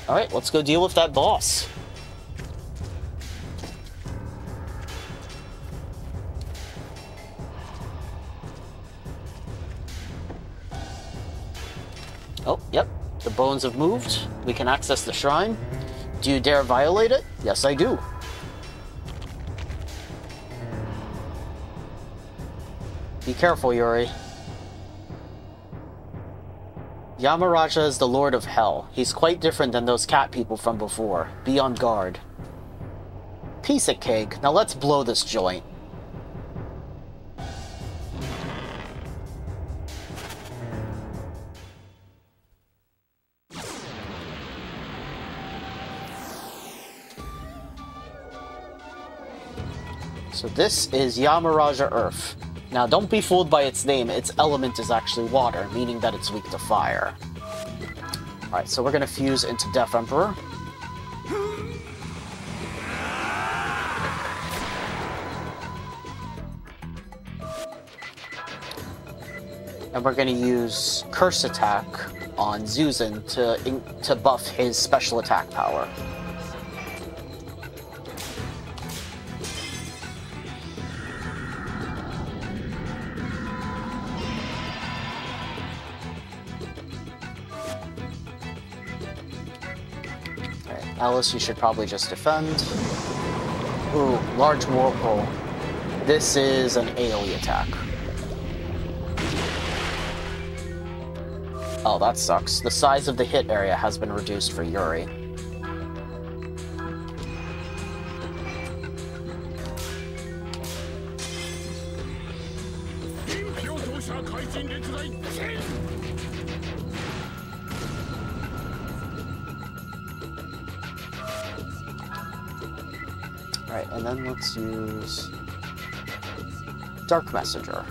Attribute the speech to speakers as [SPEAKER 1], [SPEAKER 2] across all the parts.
[SPEAKER 1] Alright, let's go deal with that boss. Oh, yep. The bones have moved. We can access the shrine. Do you dare violate it? Yes, I do. Be careful, Yuri. Yamaraja is the Lord of Hell. He's quite different than those cat people from before. Be on guard. Piece of cake. Now let's blow this joint. So this is Yamaraja Earth. Now don't be fooled by its name, its element is actually water, meaning that it's weak to fire. Alright, so we're gonna fuse into Death Emperor. And we're gonna use Curse Attack on Zuzan to buff his special attack power. Alice, you should probably just defend. Ooh, large whirlpool. This is an AoE attack. Oh, that sucks. The size of the hit area has been reduced for Yuri. Alright, and then let's use Dark Messenger.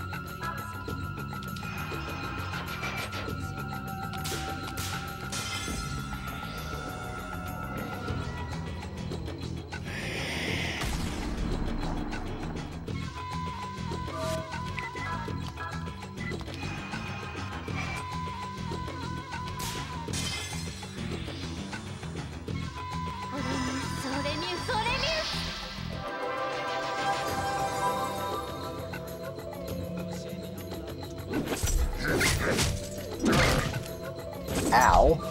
[SPEAKER 1] Ow.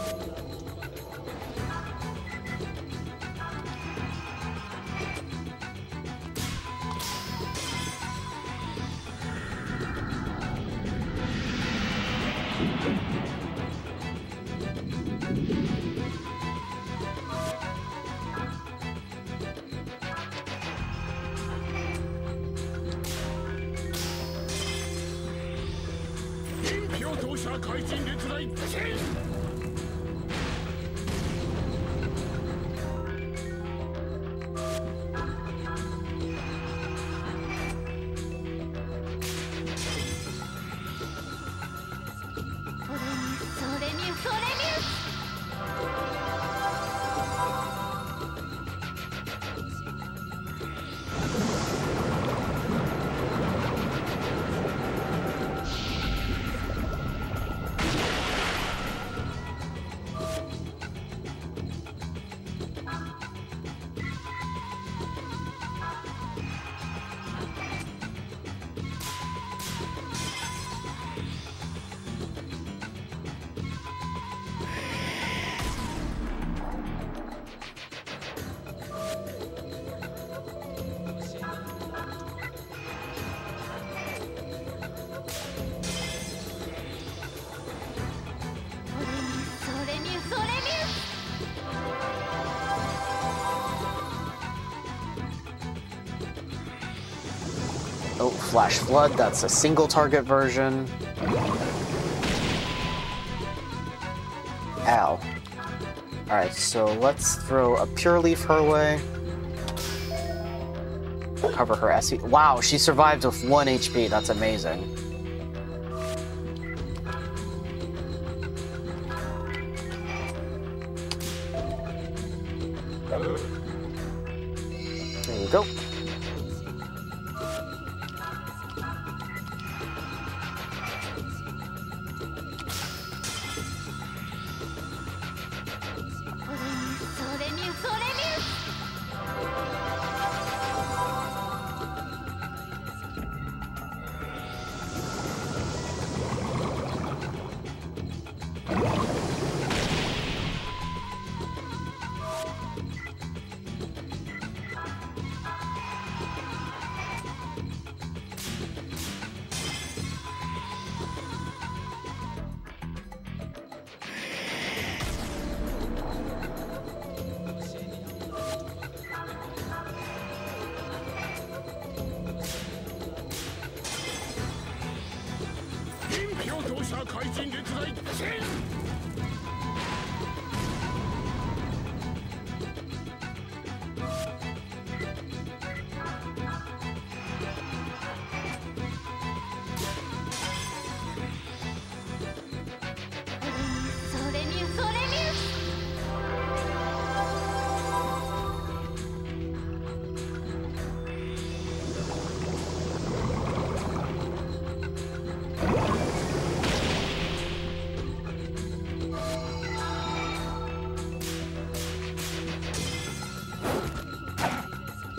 [SPEAKER 1] Oh, Flash Flood, that's a single target version. Ow. Alright, so let's throw a Pure Leaf her way. Cover her SE. Wow, she survived with 1 HP, that's amazing. There you go.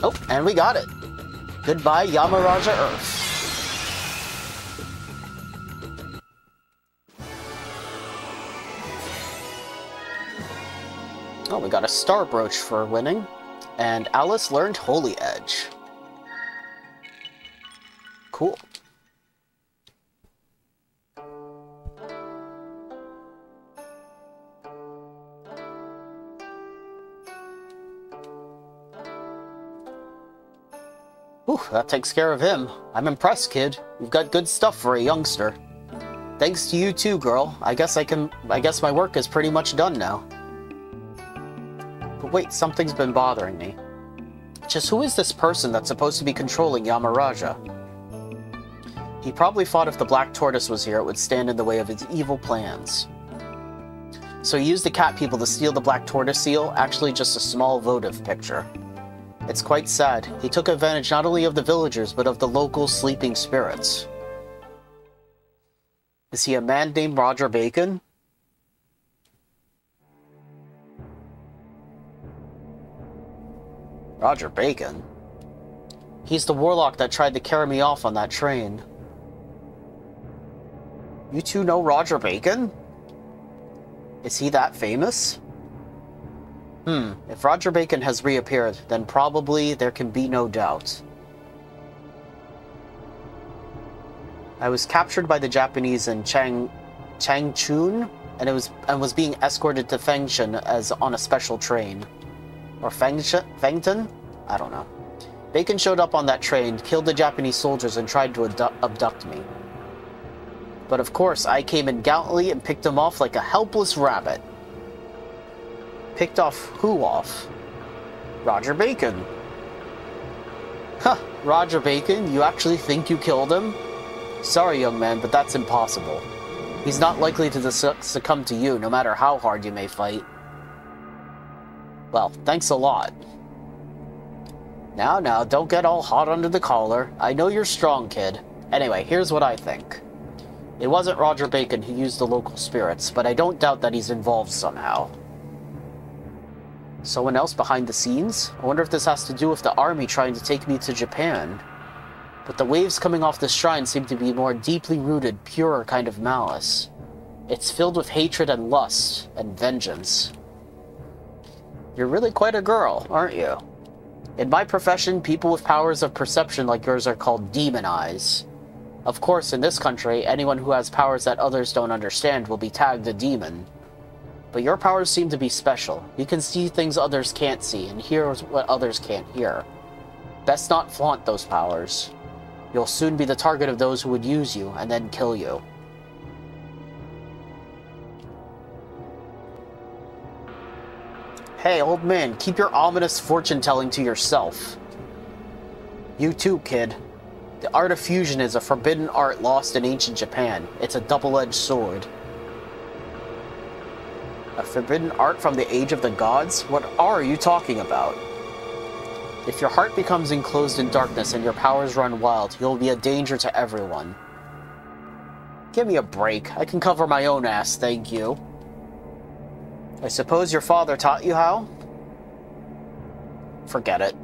[SPEAKER 1] Oh, and we got it. Goodbye, Yamaraja Earth. Oh, we got a star brooch for winning. And Alice learned Holy Edge. Cool. Ooh, that takes care of him. I'm impressed, kid. You've got good stuff for a youngster. Thanks to you too, girl. I guess my work is pretty much done now. But wait, something's been bothering me. Just who is this person that's supposed to be controlling Yamaraja? He probably thought if the Black Tortoise was here, it would stand in the way of his evil plans. So he used the cat people to steal the Black Tortoise seal, actually just a small votive picture. It's quite sad. He took advantage not only of the villagers, but of the local sleeping spirits. Is he a man named Roger Bacon? Roger Bacon? He's the warlock that tried to carry me off on that train. You two know Roger Bacon? Is he that famous? If Roger Bacon has reappeared, then probably there can be no doubt. I was captured by the Japanese in Changchun, and was being escorted to Fengshan as on a special train. Or Fengton? I don't know. Bacon showed up on that train, killed the Japanese soldiers, and tried to abduct me. But of course, I came in gallantly and picked him off like a helpless rabbit. Picked off who off? Roger Bacon. Huh, Roger Bacon, you actually think you killed him? Sorry, young man, but that's impossible. He's not likely to succumb to you, no matter how hard you may fight. Well, thanks a lot. Now, don't get all hot under the collar. I know you're strong, kid. Anyway, here's what I think. It wasn't Roger Bacon who used the local spirits, but I don't doubt that he's involved somehow. Someone else behind the scenes? I wonder if this has to do with the army trying to take me to Japan. But the waves coming off the shrine seem to be more deeply rooted, purer kind of malice. It's filled with hatred and lust, and vengeance. You're really quite a girl, aren't you? In my profession, people with powers of perception like yours are called demon eyes. Of course, in this country, anyone who has powers that others don't understand will be tagged a demon. But your powers seem to be special. You can see things others can't see, and hear what others can't hear. Best not flaunt those powers. You'll soon be the target of those who would use you, and then kill you. Hey, old man, keep your ominous fortune-telling to yourself. You too, kid. The art of fusion is a forbidden art lost in ancient Japan. It's a double-edged sword. A forbidden art from the age of the gods? What are you talking about? If your heart becomes enclosed in darkness and your powers run wild, you'll be a danger to everyone. Give me a break. I can cover my own ass, thank you. I suppose your father taught you how? Forget it.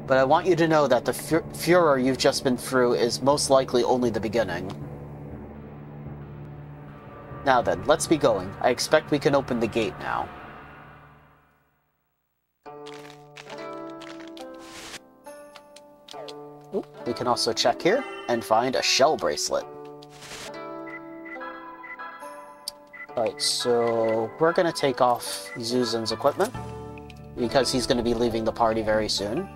[SPEAKER 1] But I want you to know that the furor you've just been through is most likely only the beginning. Now then, let's be going. I expect we can open the gate now. Ooh, we can also check here and find a shell bracelet. Alright, so we're going to take off Zuzan's equipment because he's going to be leaving the party very soon.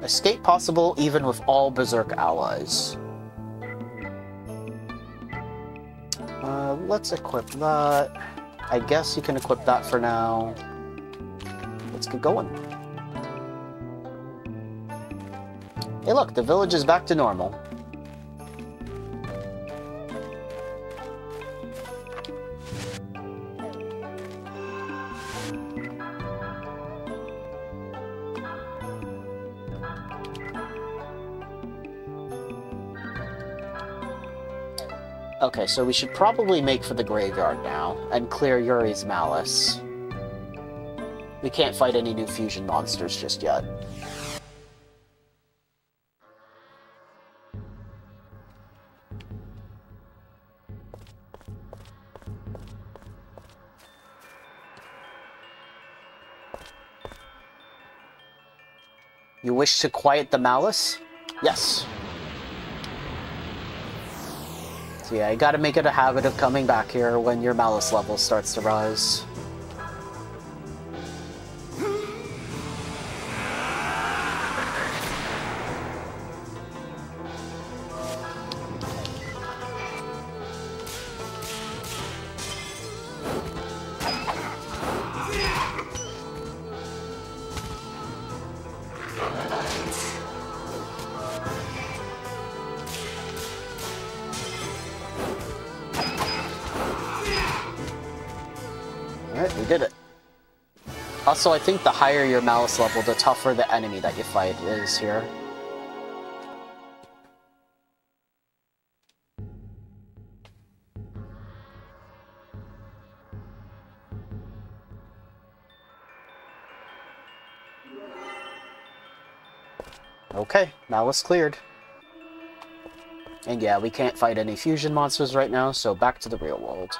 [SPEAKER 1] Escape possible even with all Berserk allies. Let's equip that. I guess you can equip that for now. Let's get going. Hey look, the village is back to normal. Okay, so we should probably make for the graveyard now, and clear Yuri's Malice. We can't fight any new fusion monsters just yet. You wish to quiet the Malice? Yes. So yeah, you gotta make it a habit of coming back here when your Malice level starts to rise. Alright, we did it. Also, I think the higher your Malice level, the tougher the enemy that you fight is here. Okay, Malice cleared. And yeah, we can't fight any fusion monsters right now, so back to the real world.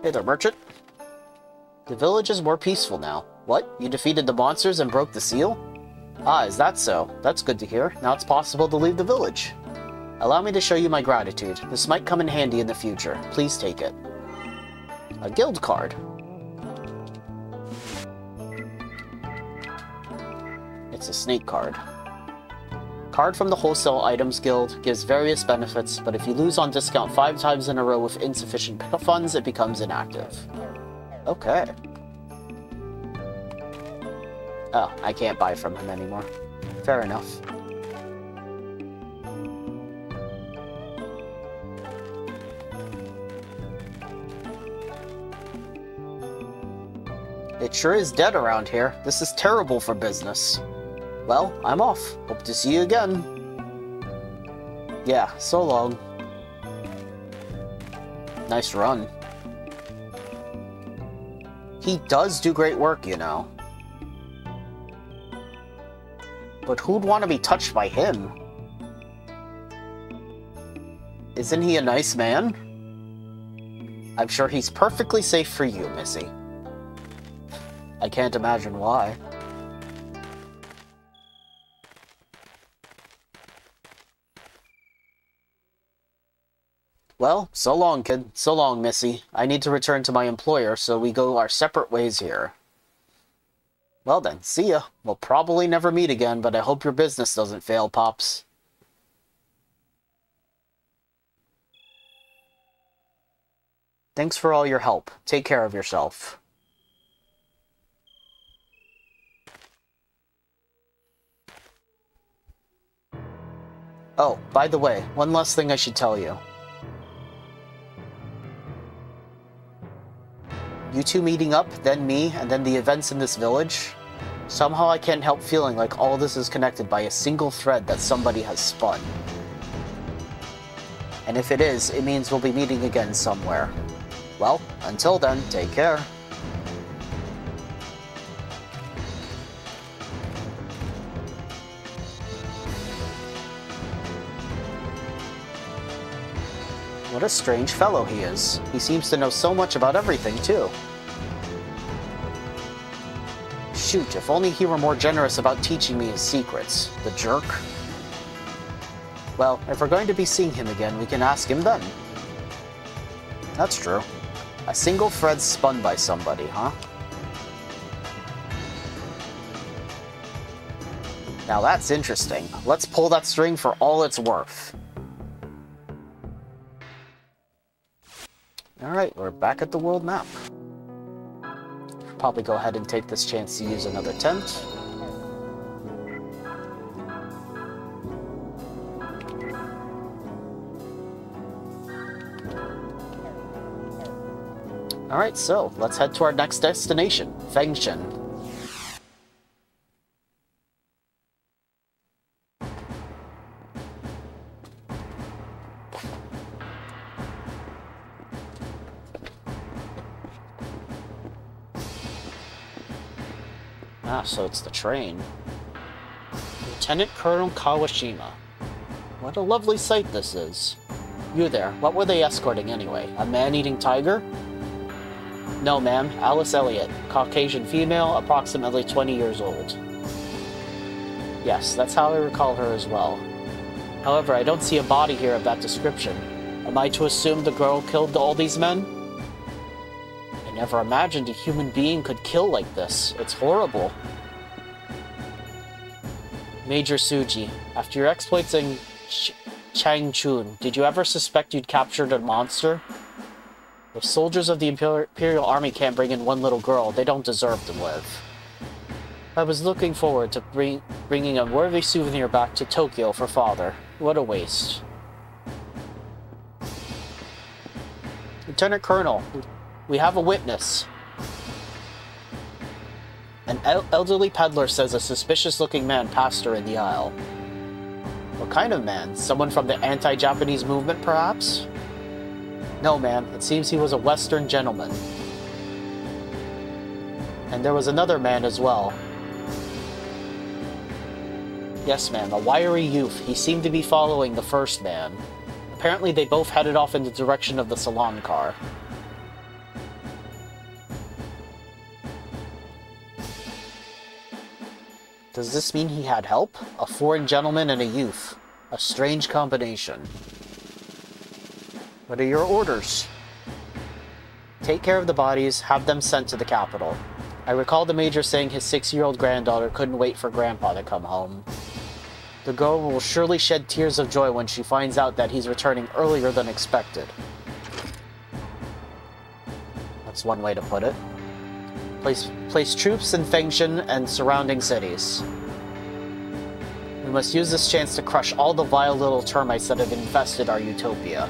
[SPEAKER 1] Hey there, merchant. The village is more peaceful now. What? You defeated the monsters and broke the seal? Ah, is that so? That's good to hear. Now it's possible to leave the village. Allow me to show you my gratitude. This might come in handy in the future. Please take it. A guild card. It's a snake card. Card from the Wholesale Items Guild gives various benefits, but if you lose on discount 5 times in a row with insufficient funds, it becomes inactive. Okay. Oh, I can't buy from him anymore. Fair enough. It sure is dead around here. This is terrible for business. Well, I'm off. Hope to see you again. Yeah, so long. Nice run. He does do great work, you know. But who'd want to be touched by him? Isn't he a nice man? I'm sure he's perfectly safe for you, Missy. I can't imagine why. Well, so long, kid. So long, Missy. I need to return to my employer, so we go our separate ways here. Well then, see ya. We'll probably never meet again, but I hope your business doesn't fail, Pops. Thanks for all your help. Take care of yourself. Oh, by the way, one last thing I should tell you. You two meeting up, then me, and then the events in this village? Somehow I can't help feeling like all this is connected by a single thread that somebody has spun. And if it is, it means we'll be meeting again somewhere. Well, until then, take care. What a strange fellow he is. He seems to know so much about everything, too. Shoot, if only he were more generous about teaching me his secrets. The jerk. Well, if we're going to be seeing him again, we can ask him then. That's true. A single thread spun by somebody, huh? Now that's interesting. Let's pull that string for all it's worth. Alright, we're back at the world map. Probably go ahead and take this chance to use another tent. Alright, so let's head to our next destination, Fengshen. Ah, so it's the train. Lieutenant Colonel Kawashima. What a lovely sight this is. You there, what were they escorting anyway? A man-eating tiger? No, ma'am. Alice Elliott, Caucasian female, approximately 20 years old. Yes, that's how I recall her as well. However, I don't see a body here of that description. Am I to assume the girl killed all these men? I never imagined a human being could kill like this. It's horrible. Major Suji, after your exploits in Changchun, did you ever suspect you'd captured a monster? If soldiers of the Imperial Army can't bring in one little girl, they don't deserve to live. I was looking forward to bringing a worthy souvenir back to Tokyo for father. What a waste. Lieutenant Colonel, we have a witness. An elderly peddler says a suspicious-looking man passed her in the aisle. What kind of man? Someone from the anti-Japanese movement, perhaps? No, ma'am. It seems he was a Western gentleman. And there was another man as well. Yes, ma'am. A wiry youth. He seemed to be following the first man. Apparently they both headed off in the direction of the salon car. Does this mean he had help? A foreign gentleman and a youth. A strange combination. What are your orders? Take care of the bodies, have them sent to the capital. I recall the Major saying his 6-year-old granddaughter couldn't wait for Grandpa to come home. The girl will surely shed tears of joy when she finds out that he's returning earlier than expected. That's one way to put it. Place troops in Fengshen and surrounding cities. We must use this chance to crush all the vile little termites that have infested our utopia.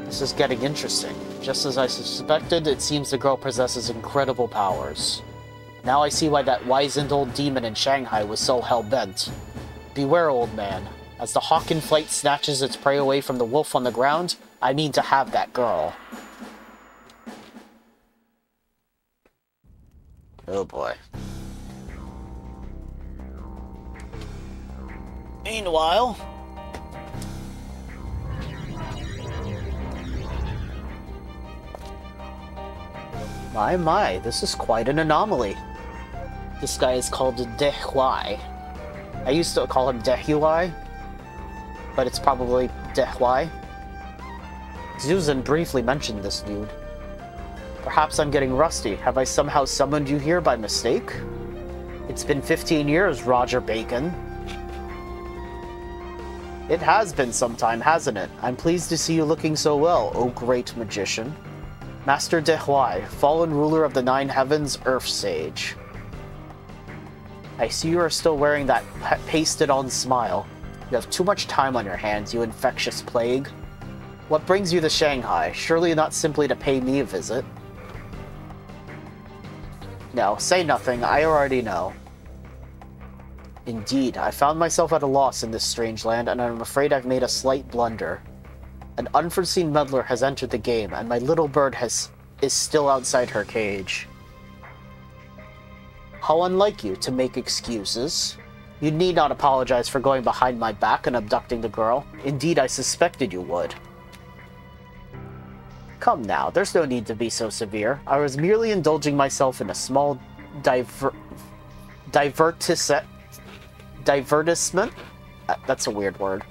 [SPEAKER 1] This is getting interesting. Just as I suspected, it seems the girl possesses incredible powers. Now I see why that wizened old demon in Shanghai was so hell-bent. Beware, old man. As the hawk in flight snatches its prey away from the wolf on the ground, I mean to have that girl. Oh boy. Meanwhile... My, this is quite an anomaly. This guy is called Dehuai. I used to call him Dehuai, but it's probably Dehuai. Zuzan briefly mentioned this dude. Perhaps I'm getting rusty. Have I somehow summoned you here by mistake? It's been 15 years, Roger Bacon. It has been some time, hasn't it? I'm pleased to see you looking so well, O great magician. Master Dehuai, fallen ruler of the Nine Heavens, Earth Sage. I see you are still wearing that pasted-on smile. You have too much time on your hands, you infectious plague. What brings you to Shanghai? Surely not simply to pay me a visit. No, say nothing, I already know. Indeed, I found myself at a loss in this strange land, and I'm afraid I've made a slight blunder. An unforeseen meddler has entered the game, and my little bird is still outside her cage. How unlike you to make excuses. You need not apologize for going behind my back and abducting the girl. Indeed, I suspected you would. Come now, there's no need to be so severe. I was merely indulging myself in a small divertisement? That's a weird word.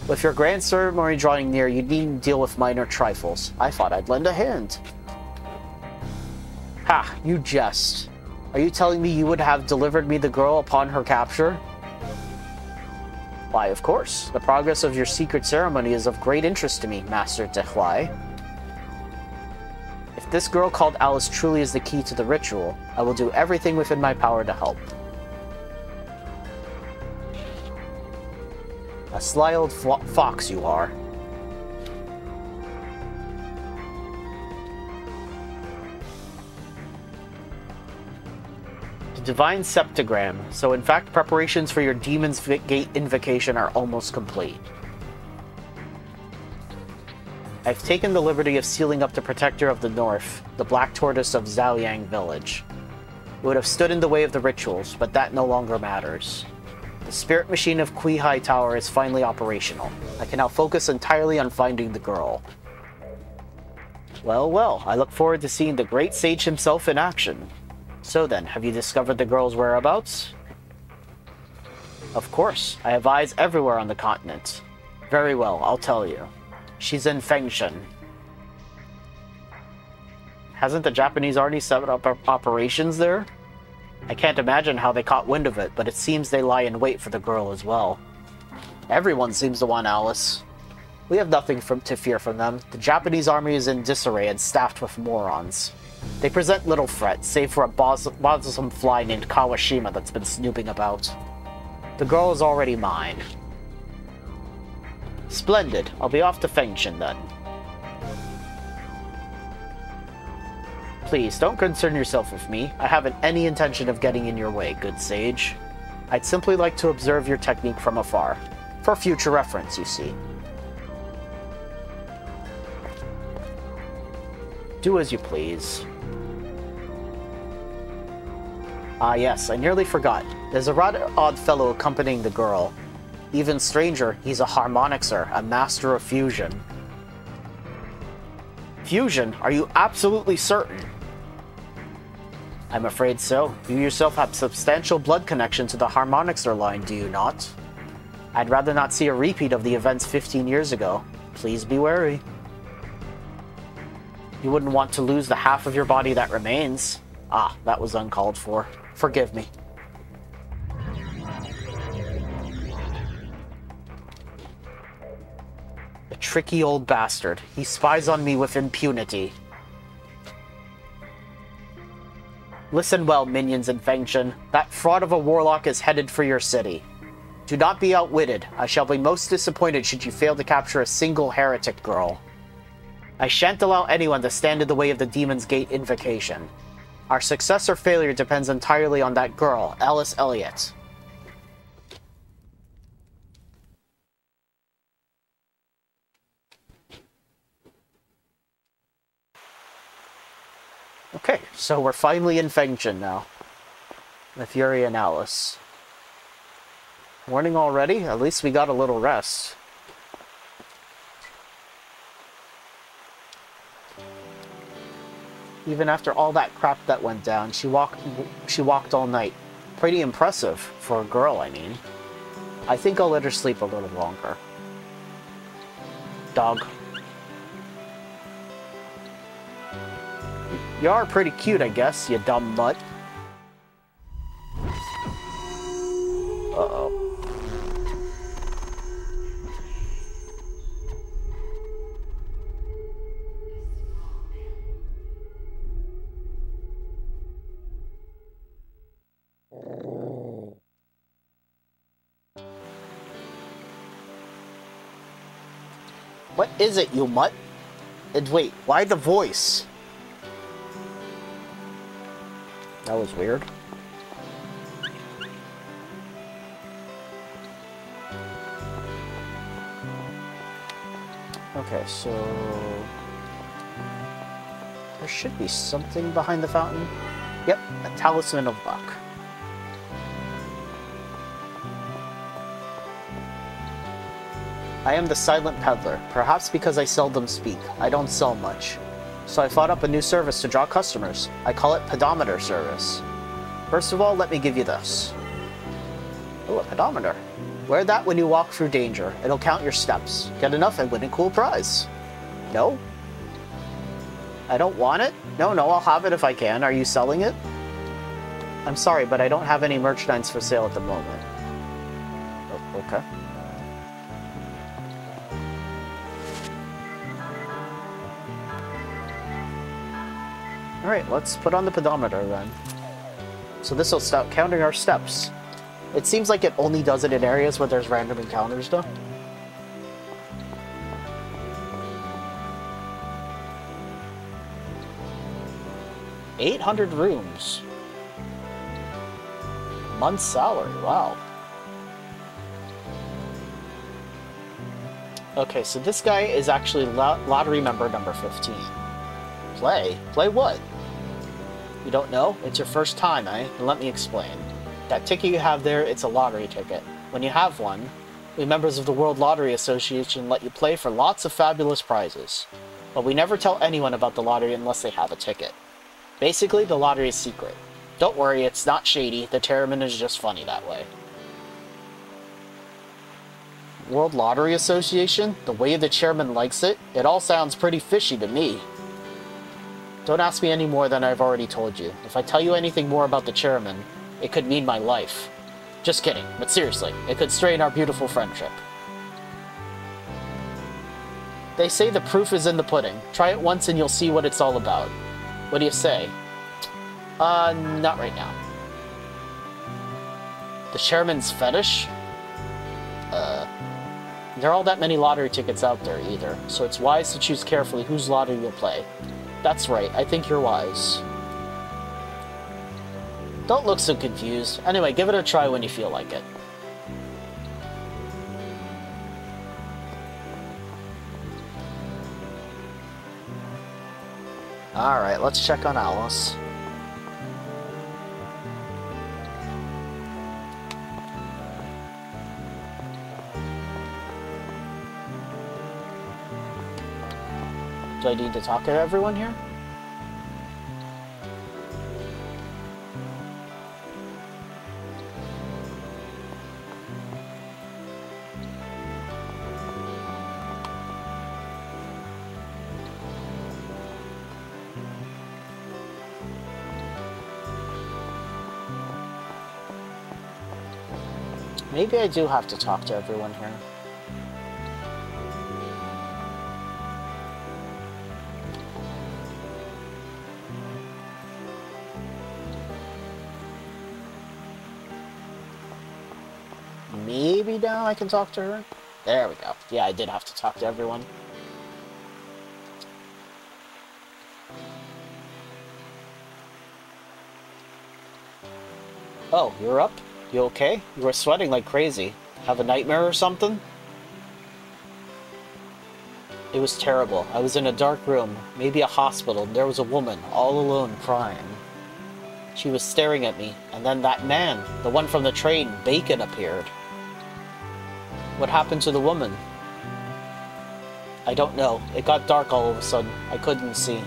[SPEAKER 1] With your grand ceremony drawing near, you needn't deal with minor trifles. I thought I'd lend a hand. Ha, you jest. Are you telling me you would have delivered me the girl upon her capture? Why, of course. The progress of your secret ceremony is of great interest to me, Master Dehuai. If this girl called Alice truly is the key to the ritual, I will do everything within my power to help. A sly old fox you are. The Divine Septagram. So in fact, preparations for your Demon's Gate invocation are almost complete. I've taken the liberty of sealing up the Protector of the North, the Black Tortoise of Zhaoyang Village. It would have stood in the way of the rituals, but that no longer matters. The spirit machine of Kuihai Tower is finally operational. I can now focus entirely on finding the girl. Well, well, I look forward to seeing the great sage himself in action. So then, have you discovered the girl's whereabouts? Of course, I have eyes everywhere on the continent. Very well, I'll tell you. She's in Fengshen. Hasn't the Japanese already set up operations there? I can't imagine how they caught wind of it, but it seems they lie in wait for the girl as well. Everyone seems to want Alice. We have nothing to fear from them. The Japanese army is in disarray and staffed with morons. They present little threat, save for a bothersome fly named Kawashima that's been snooping about. The girl is already mine. Splendid. I'll be off to Fengshen then. Please, don't concern yourself with me. I haven't any intention of getting in your way, good sage. I'd simply like to observe your technique from afar. For future reference, you see. Do as you please. Ah yes, I nearly forgot. There's a rather odd fellow accompanying the girl. Even stranger, he's a harmonixer, a master of fusion. Fusion? Are you absolutely certain? I'm afraid so. You yourself have substantial blood connection to the harmonixer line, do you not? I'd rather not see a repeat of the events 15 years ago. Please be wary. You wouldn't want to lose the half of your body that remains. Ah, that was uncalled for. Forgive me. The tricky old bastard. He spies on me with impunity. Listen well, minions in Fengshen. That fraud of a warlock is headed for your city. Do not be outwitted. I shall be most disappointed should you fail to capture a single heretic girl. I shan't allow anyone to stand in the way of the Demon's Gate invocation. Our success or failure depends entirely on that girl, Alice Elliott. Okay, so we're finally in Fengshen now. With Yuri and Alice. Morning already? At least we got a little rest. Even after all that crap that went down, she walked all night. Pretty impressive, for a girl, I mean. I think I'll let her sleep a little longer. Dog. You are pretty cute, I guess, you dumb mutt. Uh-oh. What is it, you mutt? And wait, why the voice? That was weird. Okay, so... there should be something behind the fountain. Yep, a talisman of luck. I am the Silent Peddler, perhaps because I seldom speak. I don't sell much. So I thought up a new service to draw customers. I call it Pedometer Service. First of all, let me give you this. Oh, a pedometer. Wear that when you walk through danger. It'll count your steps. Get enough and win a cool prize. No? I don't want it? No, I'll have it if I can. Are you selling it? I'm sorry, but I don't have any merchandise for sale at the moment. Oh, okay. Alright, let's put on the pedometer then. So this will stop counting our steps. It seems like it only does it in areas where there's random encounters, though. $800 rooms. Month's salary, wow. Okay, so this guy is actually lottery member number 15. Play? Play what? You don't know? It's your first time, eh? And let me explain. That ticket you have there, it's a lottery ticket. When you have one, we members of the World Lottery Association let you play for lots of fabulous prizes. But we never tell anyone about the lottery unless they have a ticket. Basically, the lottery is secret. Don't worry, it's not shady. The chairman is just funny that way. World Lottery Association? The way the chairman likes it? It all sounds pretty fishy to me. Don't ask me any more than I've already told you. If I tell you anything more about the chairman, it could mean my life. Just kidding, but seriously, it could strain our beautiful friendship. They say the proof is in the pudding. Try it once and you'll see what it's all about. What do you say? Not right now. The chairman's fetish? There aren't that many lottery tickets out there either, so it's wise to choose carefully whose lottery you'll play. That's right, I think you're wise. Don't look so confused. Anyway, give it a try when you feel like it. Alright, let's check on Alice. Do I need to talk to everyone here? Maybe I do have to talk to everyone here. Maybe now I can talk to her? There we go. Yeah, I did have to talk to everyone. Oh, you're up? You okay? You were sweating like crazy. Have a nightmare or something? It was terrible. I was in a dark room, maybe a hospital, and there was a woman, all alone, crying. She was staring at me, and then that man, the one from the train, Bacon, appeared. What happened to the woman? I don't know. It got dark all of a sudden. I couldn't see.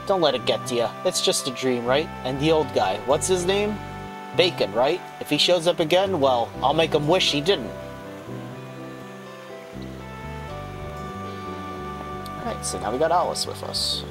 [SPEAKER 1] Don't let it get to you. It's just a dream, right? And the old guy, what's his name? Bacon, right? If he shows up again, well, I'll make him wish he didn't. Alright, so now we got Alice with us.